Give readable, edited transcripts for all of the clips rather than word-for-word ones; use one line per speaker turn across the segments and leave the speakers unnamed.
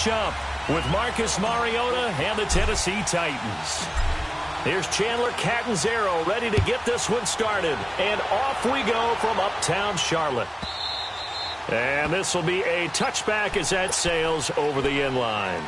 matchup with Marcus Mariota and the Tennessee Titans. Here's Chandler Catanzaro ready to get this one started. And off we go from uptown Charlotte. And this will be a touchback as that sails over the end line.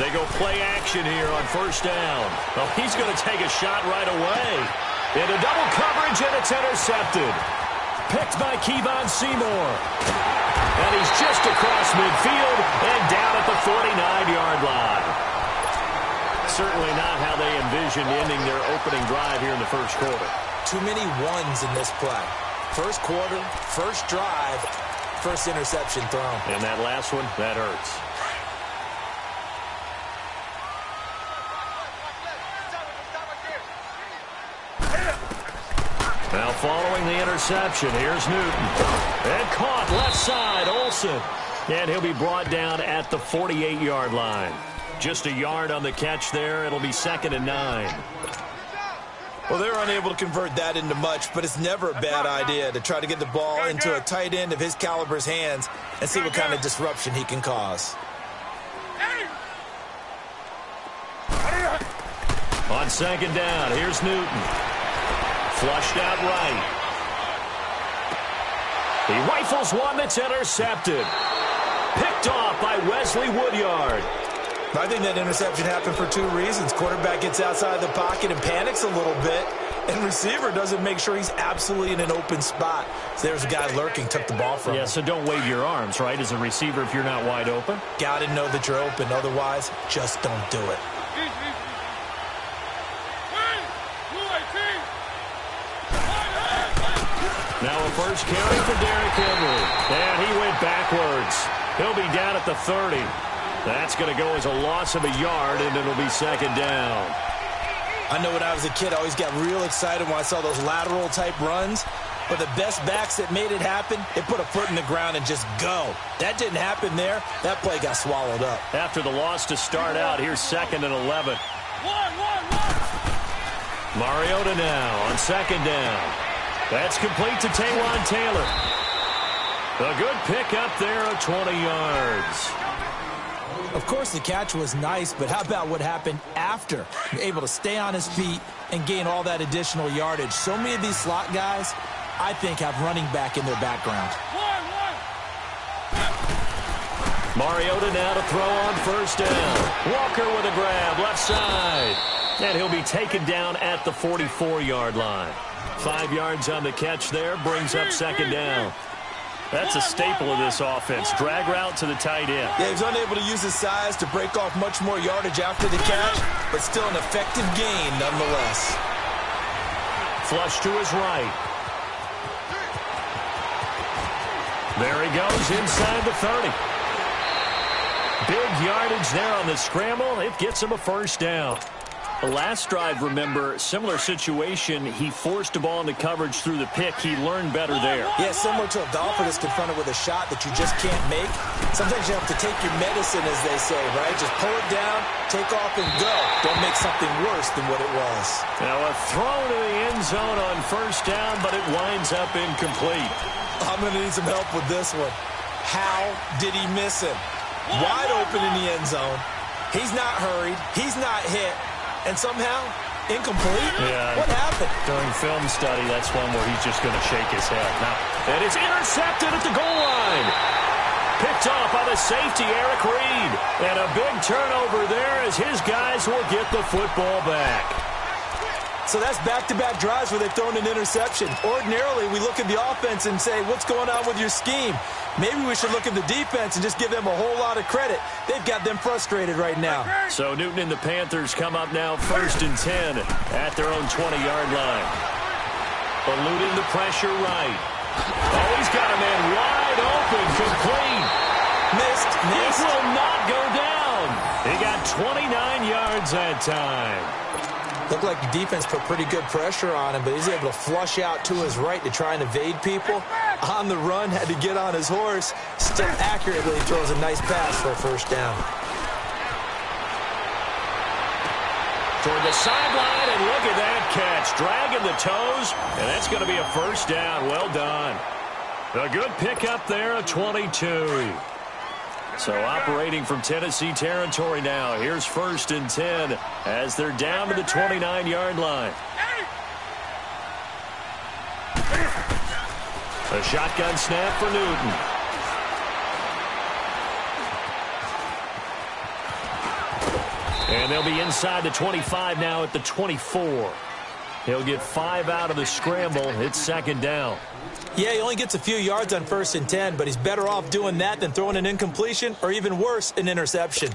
They go play action here on first down. Oh, he's going to take a shot right away. Into double coverage, and it's intercepted. Picked by Kevon Seymour. And he's just across midfield and down at the 49-yard line. Certainly not how they envisioned ending their opening drive here in the first quarter.
Too many ones in this play. First quarter, first drive, first interception thrown.
And that last one, that hurts. Now following the interception, here's Newton. And caught left side, Olsen. And he'll be brought down at the 48-yard line. Just a yard on the catch there. It'll be 2nd and 9.
Well, they're unable to convert that into much, but it's never a bad idea to try to get the ball into a tight end of his caliber's hands and see what kind of disruption he can cause.
On 2nd down, here's Newton. Flushed out right. He rifles one that's intercepted. Picked off by Wesley Woodyard.
I think that interception happened for two reasons. Quarterback gets outside the pocket and panics a little bit, and receiver doesn't make sure he's absolutely in an open spot. So there's a guy lurking, took the ball from him.
Yeah, so don't wave your arms, right, as a receiver if you're not wide open.
Got to know that you're open. Otherwise, just don't do it.
Now a first carry for Derrick Henry. And he went backwards. He'll be down at the 30. That's going to go as a loss of a yard, and it'll be 2nd down.
I know when I was a kid, I always got real excited when I saw those lateral-type runs. But the best backs that made it happen, they put a foot in the ground and just go. That didn't happen there. That play got swallowed up.
After the loss to start out, here's 2nd and 11. Mariota now on 2nd down. That's complete to Taywan Taylor. A good pick up there of 20 yards.
Of course, the catch was nice, but how about what happened after? Able to stay on his feet and gain all that additional yardage. So many of these slot guys, I think, have running back in their background.
Mariota now to throw on first down. Walker with a grab, left side. And he'll be taken down at the 44-yard line. 5 yards on the catch there, brings up 2nd down. That's a staple of this offense. Drag route to the tight end.
Yeah, he's unable to use his size to break off much more yardage after the catch, but still an effective gain nonetheless.
Flush to his right. There he goes inside the 30. Big yardage there on the scramble. It gets him a first down. The last drive, remember, similar situation. He forced the ball into coverage through the pick. He learned better there.
Yeah, similar to a golfer that's confronted with a shot that you just can't make. Sometimes you have to take your medicine, as they say, right? Just pull it down, take off, and go. Don't make something worse than what it was.
Now a throw to the end zone on first down, but it winds up incomplete.
I'm going to need some help with this one. How did he miss him? Wide open in the end zone. He's not hurried. He's not hit. And somehow, incomplete?
Yeah.
What happened?
During film study, that's one where he's just going to shake his head. Now, and it's intercepted at the goal line. Picked off by the safety, Eric Reed. And a big turnover there as his guys will get the football back.
So that's back-to-back drives where they've thrown an interception. Ordinarily, we look at the offense and say, what's going on with your scheme? Maybe we should look at the defense and just give them a whole lot of credit. They've got them frustrated right now.
So Newton and the Panthers come up now 1st and 10 at their own 20-yard line. Eluding the pressure right. Oh, he's got a man wide open, complete.
Missed.
This will not go down. He got 29 yards that time.
Looked like the defense put pretty good pressure on him, but he's able to flush out to his right to try and evade people. On the run, had to get on his horse. Still accurately throws a nice pass for a first down.
Toward the sideline, and look at that catch. Dragging the toes, and that's going to be a first down. Well done. A good pickup there, a 22. So operating from Tennessee territory now. Here's 1st and 10 as they're down to the 29-yard line. A shotgun snap for Newton. And they'll be inside the 25 now at the 24. He'll get 5 out of the scramble. It's 2nd down.
Yeah, he only gets a few yards on 1st and 10, but he's better off doing that than throwing an incompletion or even worse, an interception.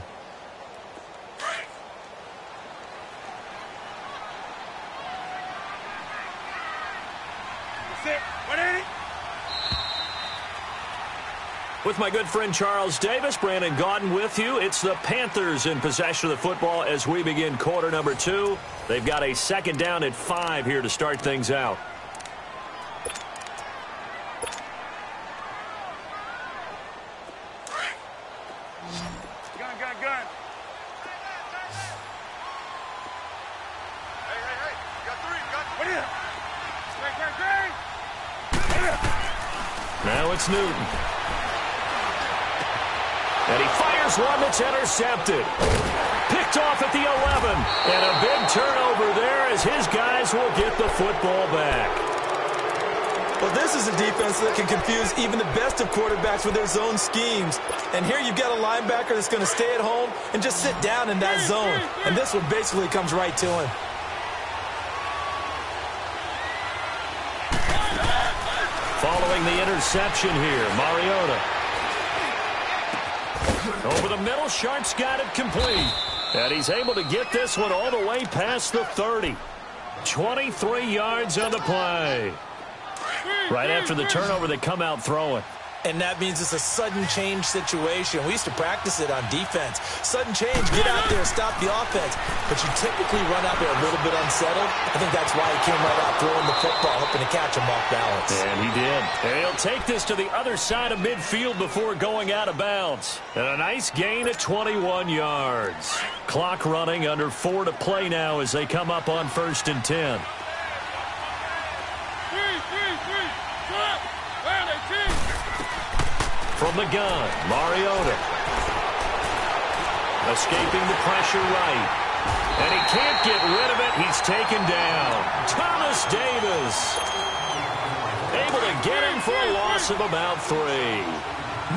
With my good friend Charles Davis, Brandon Gaudin with you. It's the Panthers in possession of the football as we begin quarter number 2. They've got a 2nd down at 5 here to start things out.
Gun. Hey. Got 3. What is it?
Now it's Newton. And he fires one that's intercepted. Picked off at the 11. And a big turnover there as his guys will get the football back.
Well, this is a defense that can confuse even the best of quarterbacks with their zone schemes. And here you've got a linebacker that's going to stay at home and just sit down in that zone. And this one basically comes right to him.
Following the interception here, Mariota. Over the middle, Sharp's got it complete. And he's able to get this one all the way past the 30. 23 yards on the play. Right after the turnover, they come out throwing.
And that means it's a sudden change situation. We used to practice it on defense. Sudden change, get out there, stop the offense. But you typically run out there a little bit unsettled. I think that's why he came right out throwing the football, hoping to catch him off balance.
And he did. And he'll take this to the other side of midfield before going out of bounds. And a nice gain at 21 yards. Clock running, under 4 to play now as they come up on 1st and 10. From the gun, Mariota. Escaping the pressure right. And he can't get rid of it. He's taken down. Thomas Davis. Able to get him for a loss of about 3.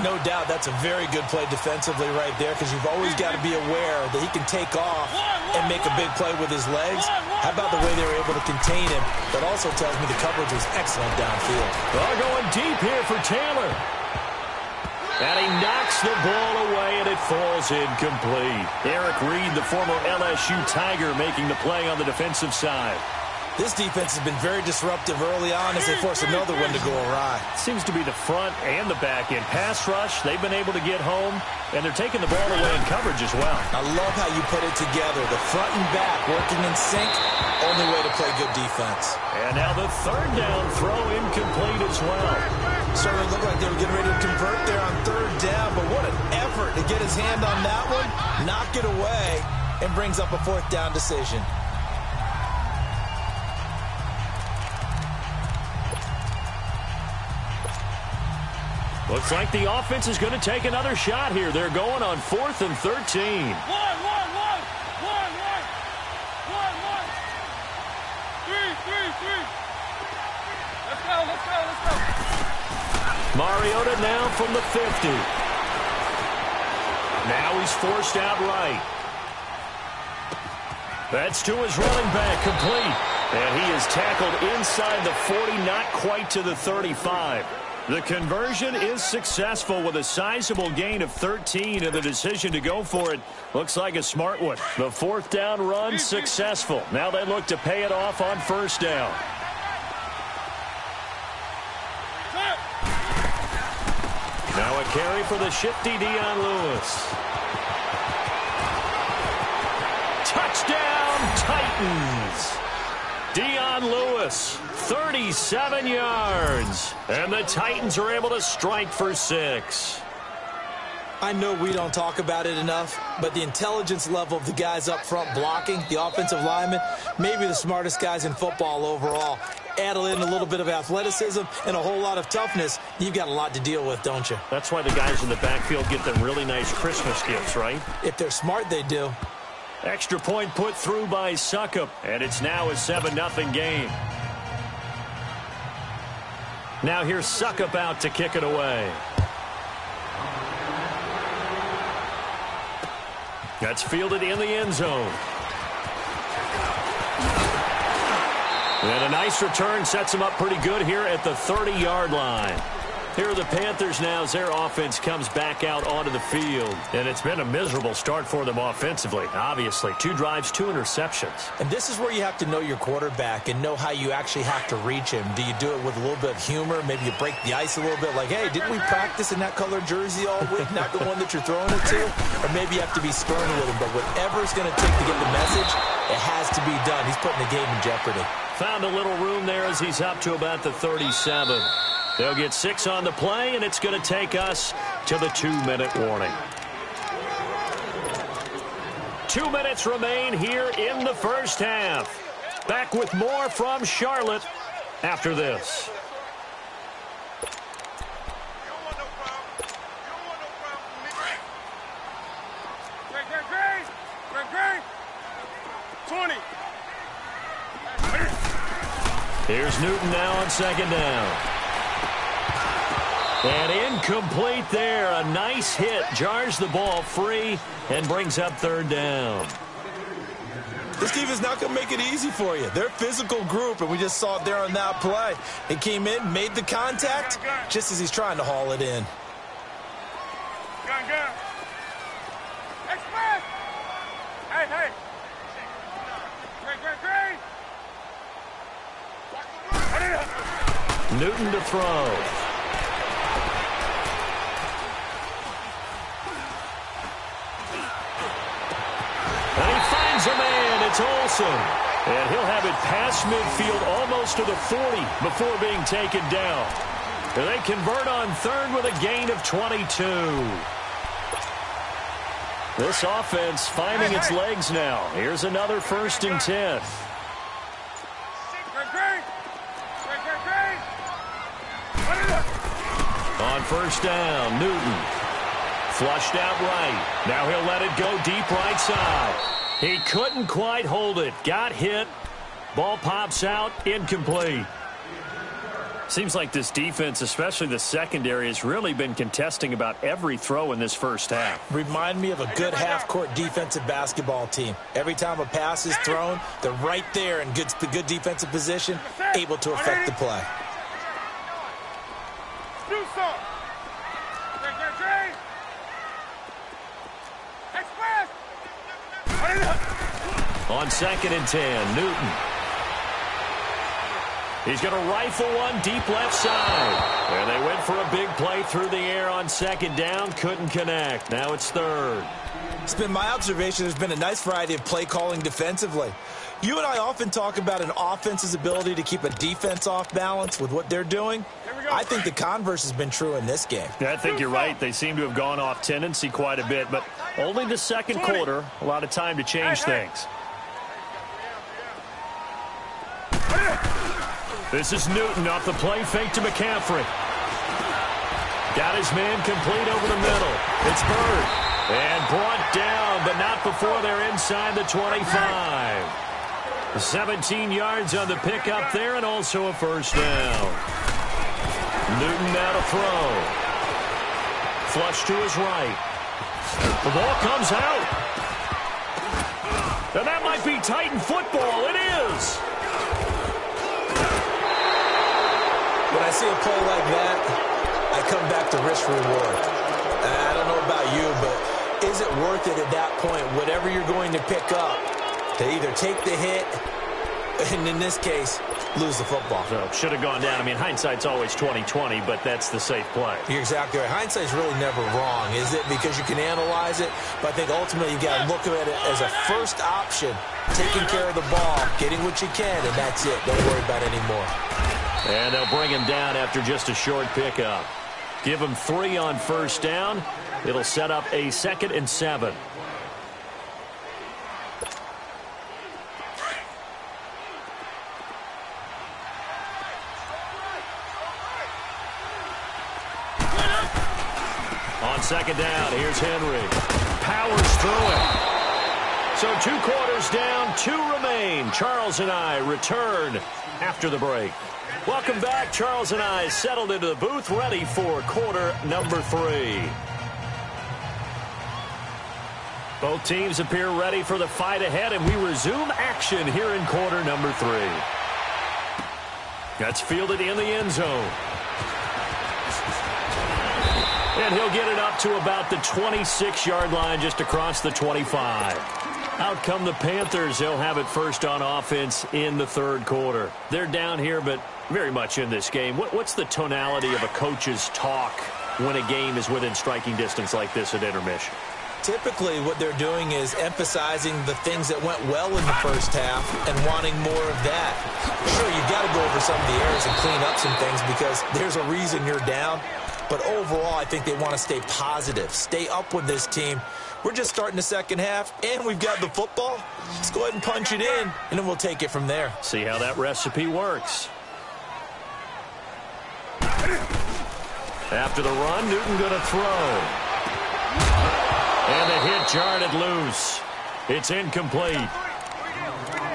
No doubt that's a very good play defensively right there because you've always got to be aware that he can take off and make a big play with his legs. How about the way they were able to contain him? That also tells me the coverage was excellent downfield.
They're going deep here for Taylor. And he knocks the ball away, and it falls incomplete. Eric Reed, the former LSU Tiger, making the play on the defensive side.
This defense has been very disruptive early on as they force another one to go awry.
Seems to be the front and the back end. Pass rush, they've been able to get home, and they're taking the ball away in coverage as well.
I love how you put it together. The front and back working in sync, only way to play good defense.
And now the 3rd down throw incomplete as well.
Certainly looked like they were getting ready to convert there on 3rd down, but what an effort to get his hand on that one, knock it away, and brings up a 4th down decision.
Looks like the offense is going to take another shot here. They're going on 4th and 13.
One. 3. Let's go.
Mariota now from the 50. Now he's forced out right. That's to his running back, complete. And he is tackled inside the 40, not quite to the 35. The conversion is successful with a sizable gain of 13, and the decision to go for it looks like a smart one. The 4th down run successful. Now they look to pay it off on 1st down. Now a carry for the shifty Dion Lewis. Touchdown, Titans. Dion Lewis, 37 yards. And the Titans are able to strike for 6.
I know we don't talk about it enough, but the intelligence level of the guys up front blocking, the offensive linemen, maybe the smartest guys in football overall. Add in a little bit of athleticism and a whole lot of toughness, you've got a lot to deal with, don't you?
That's why the guys in the backfield get them really nice Christmas gifts, right?
If they're smart, they do.
Extra point put through by Succop, and it's now a 7-0 game. Now here's Succop out to kick it away. That's fielded in the end zone. And a nice return sets him up pretty good here at the 30-yard line. Here are the Panthers now as their offense comes back out onto the field. And it's been a miserable start for them offensively, obviously. 2 drives, 2 interceptions.
And this is where you have to know your quarterback and know how you actually have to reach him. Do you do it with a little bit of humor? Maybe you break the ice a little bit like, hey, didn't we practice in that colored jersey all week, not the one that you're throwing it to? Or maybe you have to be stern with him. But whatever it's going to take to get the message, it has to be done. He's putting the game in jeopardy.
Found a little room there as he's up to about the 37. They'll get 6 on the play, and it's going to take us to the 2-minute warning. 2 minutes remain here in the first half. Back with more from Charlotte after this. Here's Newton now on second down. And incomplete there. A nice hit. Jars the ball free and brings up third down.
This team is not going to make it easy for you. They're a physical group, and we just saw it there on that play. He came in, made the contact, just as he's trying to haul it in.
Gun. Express! Hey. Great.
Newton to throw. A man, it's Olsen. And he'll have it past midfield almost to the 40 before being taken down. And they convert on third with a gain of 22. This offense finding its legs now. Here's another 1st and 10. On first down, Newton. Flushed out right. Now he'll let it go deep right side. He couldn't quite hold it. Got hit. Ball pops out. Incomplete. Seems like this defense, especially the secondary, has really been contesting about every throw in this first half.
Remind me of a good half-court defensive basketball team. Every time a pass is thrown, they're right there in good defensive position, able to affect the play.
On 2nd and 10, Newton. He's going to rifle one deep left side. And they went for a big play through the air on 2nd down. Couldn't connect. Now it's 3rd.
It's been my observation there's been a nice variety of play calling defensively. You and I often talk about an offense's ability to keep a defense off balance with what they're doing. I think the converse has been true in this game.
Yeah, I think you're right. They seem to have gone off tendency quite a bit, but only the second quarter. A lot of time to change things. This is Newton off the play fake to McCaffrey. Got his man complete over the middle. It's Bird. And brought down, but not before they're inside the 25. 17 yards on the pickup there, and also a first down. Newton now to throw. Flush to his right. The ball comes out. And that might be Titan football. It is.
When I see a play like that, I come back to risk-reward. I don't know about you, but is it worth it at that point, whatever you're going to pick up, to either take the hit, and in this case, lose the football.
So should have gone down. I mean, hindsight's always 20/20, but that's the safe play.
You're exactly right. Hindsight's really never wrong, is it? Because you can analyze it, but I think ultimately you got to look at it as a first option, taking care of the ball, getting what you can, and that's it. Don't worry about it anymore.
And they'll bring him down after just a short pickup. Give him 3 on first down. It'll set up a 2nd and 7. On 2nd down, here's Henry. Powers through it. So 2 quarters down, 2 remain. Charles and I return after the break. Welcome back. Charles and I settled into the booth, ready for quarter number 3. Both teams appear ready for the fight ahead, and we resume action here in quarter number 3. That's fielded in the end zone. And he'll get it up to about the 26-yard line, just across the 25. Out come the Panthers. They'll have it first on offense in the 3rd quarter. They're down here, but very much in this game. What's the tonality of a coach's talk when a game is within striking distance like this at intermission?
Typically, what they're doing is emphasizing the things that went well in the first half and wanting more of that. Sure, you've got to go over some of the errors and clean up some things because there's a reason you're down. But overall, I think they want to stay positive, stay up with this team. We're just starting the second half, and we've got the football. Let's go ahead and punch it in, and then we'll take it from there.
See how that recipe works. After the run, Newton going to throw. And the hit jarred it loose. It's incomplete.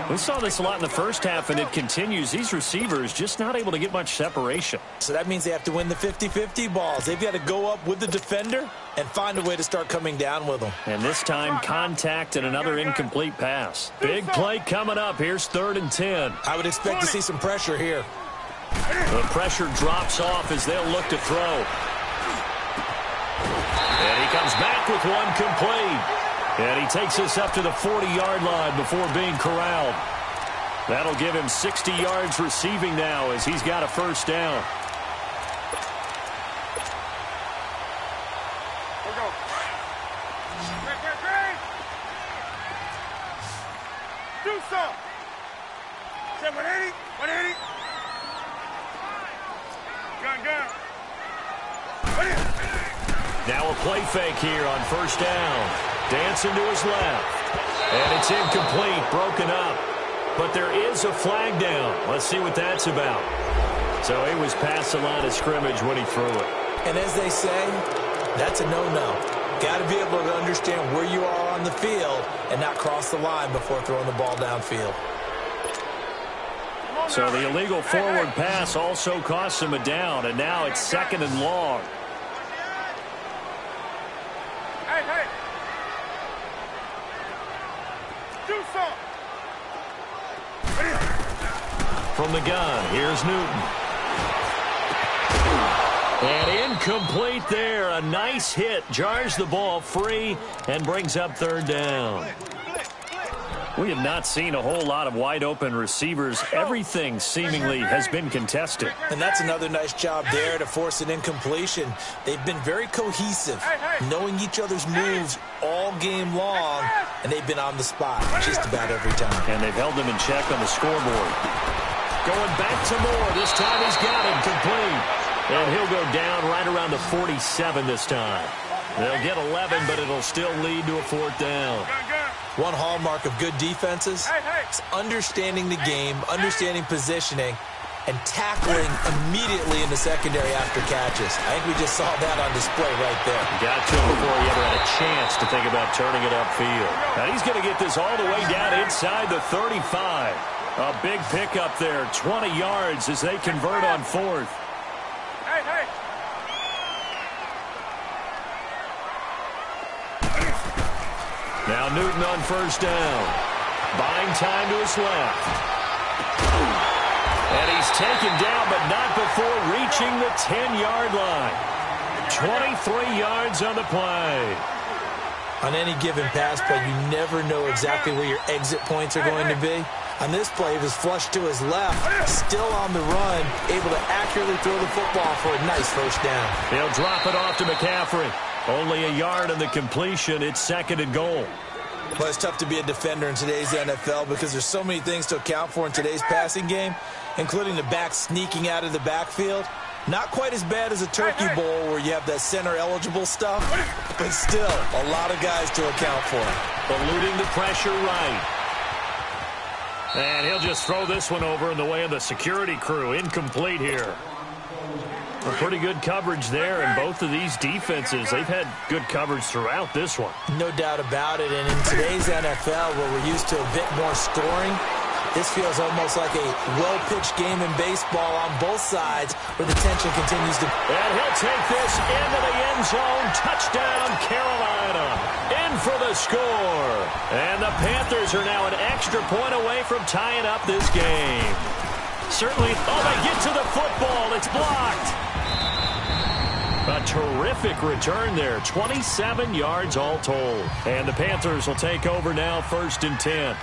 We saw this a lot in the first half, and it continues. These receivers just not able to get much separation.
So that means they have to win the 50-50 balls. They've got to go up with the defender and find a way to start coming down with them.
And this time, contact and another incomplete pass. Big play coming up. Here's 3rd and 10.
I would expect to see some pressure here.
The pressure drops off as they'll look to throw. And he comes back with one complete. And he takes us up to the 40-yard line before being corralled. That'll give him 60 yards receiving now as he's got a first down.
Do some. Say 180, 180. Gun.
Now a play fake here on first down. Dancing to his left. And it's incomplete, broken up. But there is a flag down. Let's see what that's about. So he was past the line of scrimmage when he threw it.
And as they say, that's a no-no. Got to be able to understand where you are on the field and not cross the line before throwing the ball downfield.
So the illegal forward pass also costs him a down, and now it's 2nd and long.
Hey. Do some.
From the gun, here's Newton. And incomplete there. A nice hit. Jars the ball free and brings up 3rd down. We have not seen a whole lot of wide-open receivers. Everything seemingly has been contested.
And that's another nice job there to force an incompletion. They've been very cohesive, knowing each other's moves all game long, and they've been on the spot just about every time.
And they've held them in check on the scoreboard. Going back to Moore. This time he's got him complete. And he'll go down right around the 47 this time. They'll get 11, but it'll still lead to a 4th down.
One hallmark of good defenses is understanding the game, understanding positioning, and tackling immediately in the secondary after catches. I think we just saw that on display right there.
Got to him before he ever had a chance to think about turning it upfield. Now he's going to get this all the way down inside the 35. A big pickup there, 20 yards as they convert on 4th.
Hey.
Now Newton on first down. Buying time to his left. And he's taken down, but not before reaching the 10-yard line. 23 yards on the play.
On any given pass play, you never know exactly where your exit points are going to be. On this play, he was flushed to his left, still on the run, able to accurately throw the football for a nice first down.
He'll drop it off to McCaffrey. Only a yard on the completion. It's 2nd and goal.
Well, it's tough to be a defender in today's NFL because there's so many things to account for in today's passing game, including the back sneaking out of the backfield. Not quite as bad as a turkey bowl where you have that center-eligible stuff, but still a lot of guys to account for.
Eluding the pressure right. And he'll just throw this one over in the way of the security crew. Incomplete here. A pretty good coverage there, and both of these defenses, they've had good coverage throughout this one.
No doubt about it, and in today's NFL, where we're used to a bit more scoring, this feels almost like a well-pitched game in baseball on both sides where the tension continues to...
And he'll take this into the end zone. Touchdown, Carolina. In for the score. And the Panthers are now an extra point away from tying up this game. Certainly, they get to the football. It's blocked. A terrific return there. 27 yards all told. And the Panthers will take over now, 1st and 10.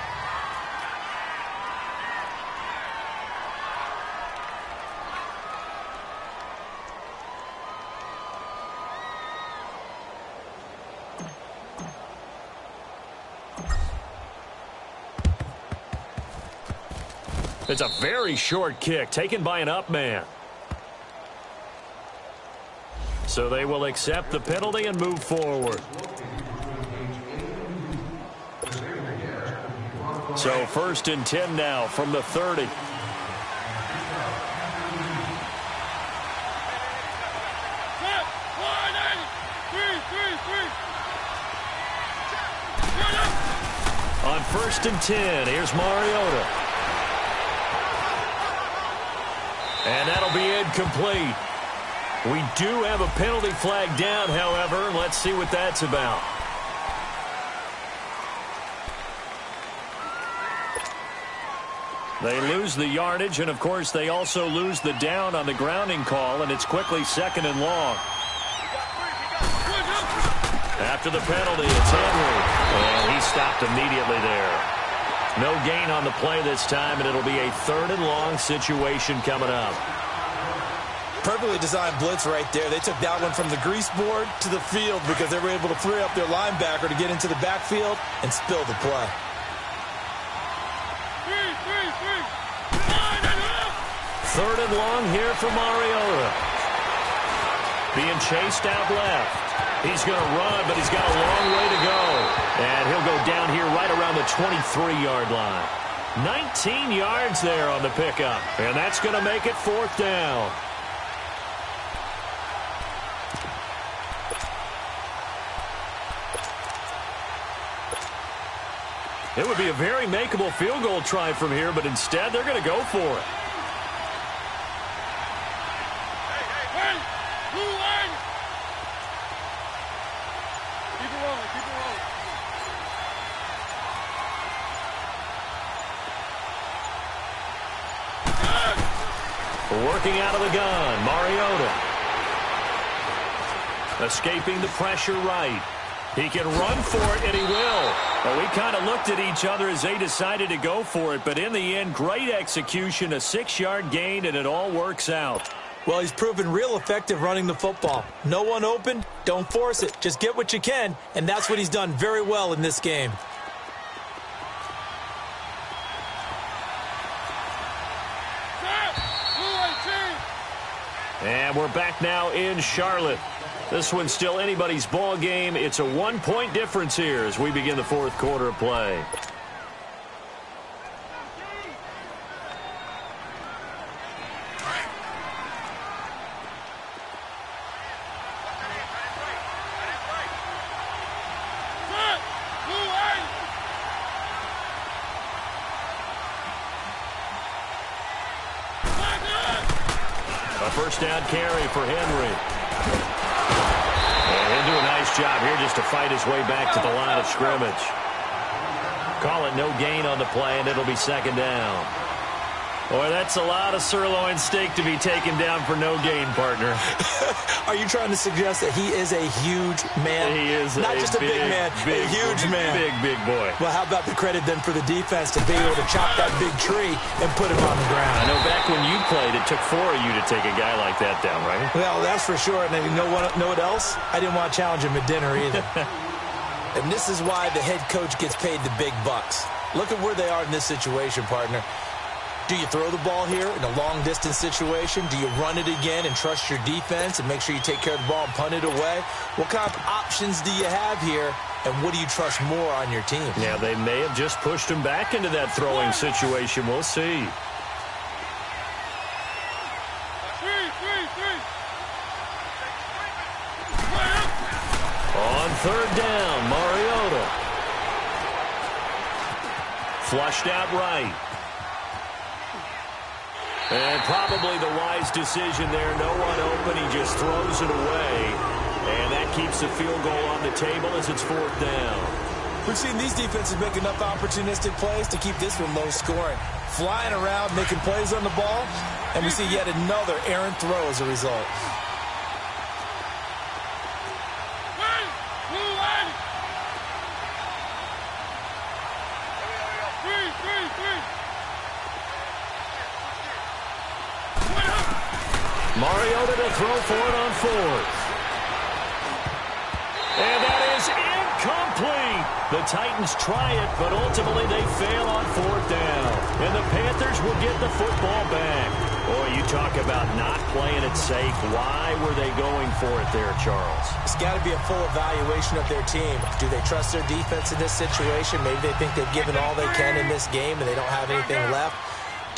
It's a very short kick taken by an up man. So they will accept the penalty and move forward. So 1st and 10 now from the 30. On 1st and 10, here's Mariota. And that'll be incomplete. We do have a penalty flag down, however. Let's see what that's about. They lose the yardage, and, of course, they also lose the down on the grounding call, and it's quickly 2nd and long. After the penalty, it's Henry. And he stopped immediately there. No gain on the play this time, and it'll be a 3rd and long situation coming up.
Perfectly designed blitz right there. They took that one from the grease board to the field because they were able to free up their linebacker to get into the backfield and spill the play.
3rd and long here for Mariota. Being chased out left. He's going to run, but he's got a long way to go. And he'll go down here right around the 23-yard line. 19 yards there on the pickup. And that's going to make it 4th down. It would be a very makeable field goal try from here, but instead they're going to go for it. Working out of the gun, Mariota. Escaping the pressure right. He can run for it, and he will. Well, we kind of looked at each other as they decided to go for it, but in the end, great execution, a 6-yard gain, and it all works out.
Well, he's proven real effective running the football. No one open, don't force it. Just get what you can, and that's what he's done very well in this game.
And we're back now in Charlotte. This one's still anybody's ball game. It's a 1-point difference here as we begin the 4th quarter of play. A 1st down carry for Henry. And he'll do a nice job here just to fight his way back to the line of scrimmage. Call it no gain on the play, and it'll be 2nd down. Boy, that's a lot of sirloin steak to be taken down for no gain, partner.
Are you trying to suggest that he is a huge man?
He is
not just a big man, a huge man.
Big boy.
Well, how about the credit then for the defense to be able to chop that big tree and put him on the ground?
I know back when you played, it took 4 of you to take a guy like that down, right?
Well, that's for sure. And you know what else? I didn't want to challenge him at dinner either. And this is why the head coach gets paid the big bucks. Look at where they are in this situation, partner. Do you throw the ball here in a long-distance situation? Do you run it again and trust your defense and make sure you take care of the ball and punt it away? What kind of options do you have here, and what do you trust more on your team?
Yeah, they may have just pushed him back into that throwing situation. We'll see. On third down, Mariota. Flushed out right. And probably the wise decision there. No one open. He just throws it away. And that keeps the field goal on the table as it's fourth down.
We've seen these defenses make enough opportunistic plays to keep this one low scoring. Flying around, making plays on the ball. And we see yet another errant throw as a result.
Mariota to throw for it on fourth. And that is incomplete. The Titans try it, but ultimately they fail on fourth down. And the Panthers will get the football back. Boy, you talk about not playing it safe. Why were they going for it there, Charles?
It's got to be a full evaluation of their team. Do they trust their defense in this situation? Maybe they think they've given all they can in this game and they don't have anything left.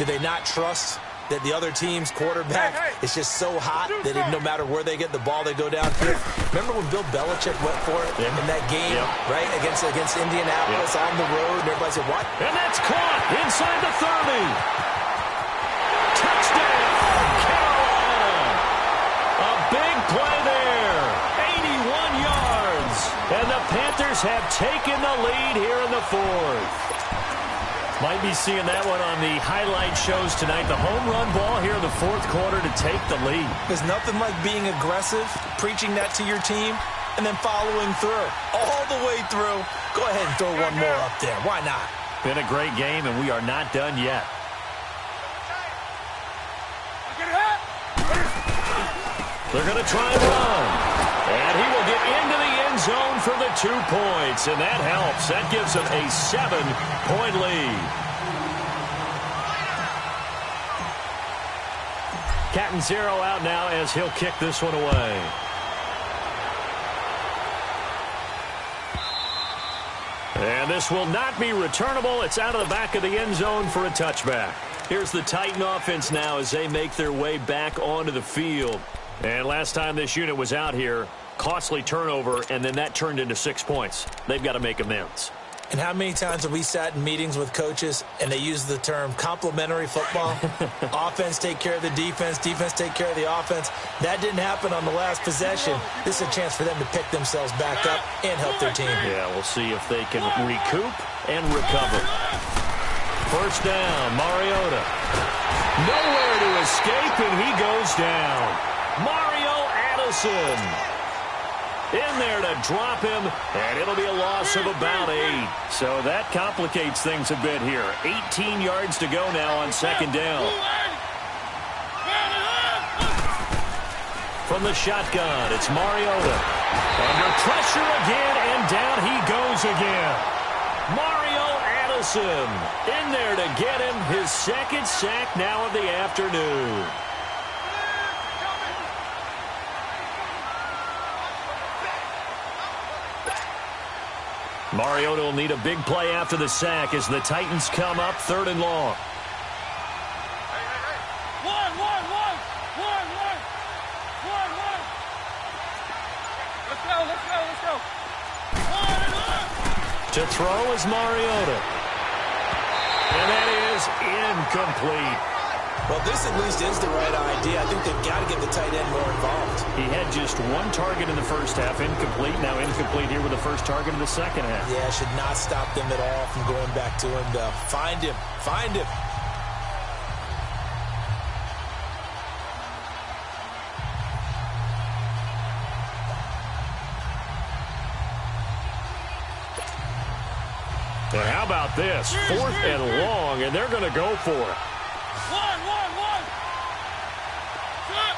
Do they not trust that the other team's quarterback is just so hot that no matter where they get the ball, they go downfield? Remember when Bill Belichick went for it in that game, right, against Indianapolis on the road, and everybody said, what?
And that's caught inside the 30. Touchdown, Carolina. A big play there. 81 yards. And the Panthers have taken the lead here in the fourth. Might be seeing that one on the highlight shows tonight. The home run ball here in the fourth quarter to take the lead.
There's nothing like being aggressive, preaching that to your team, and then following through. All the way through. Go ahead and throw one more up there. Why not?
Been a great game, and we are not done yet. They're going to try and run. And he will get into the end zone for the 2 points. And that helps. That gives them a 7-point lead. Catanzaro out now as he'll kick this one away. And this will not be returnable. It's out of the back of the end zone for a touchback. Here's the Titan offense now as they make their way back onto the field. And last time this unit was out here, costly turnover, and then that turned into 6 points. They've got to make amends.
And how many times have we sat in meetings with coaches and they use the term complementary football? Offense take care of the defense, defense take care of the offense. That didn't happen on the last possession. This is a chance for them to pick themselves back up and help their team.
Yeah, we'll see if they can recoup and recover. First down, Mariota. Nowhere to escape, and he goes down. Mario Addison in there to drop him, and it'll be a loss of about 8. So that complicates things a bit here. 18 yards to go now on second down. From the shotgun, it's Mariota. Under pressure again, and down he goes again. Mario Addison in there to get him his second sack now of the afternoon. Mariota will need a big play after the sack as the Titans come up 3rd and long.
Let's go.
To throw is Mariota. And that is incomplete.
Well, this at least is the right idea. I think they've got to get the tight end more involved.
He had just 1 target in the first half, incomplete. Now incomplete here with the first target in the second half.
Yeah, should not stop them at all from going back to him, though. Find him.
And how about this? 4th and long, and they're going to go for it.
One. Good.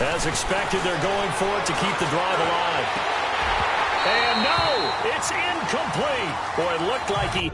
As expected, they're going for it to keep the drive alive. And no, it's incomplete. Boy, it looked like he...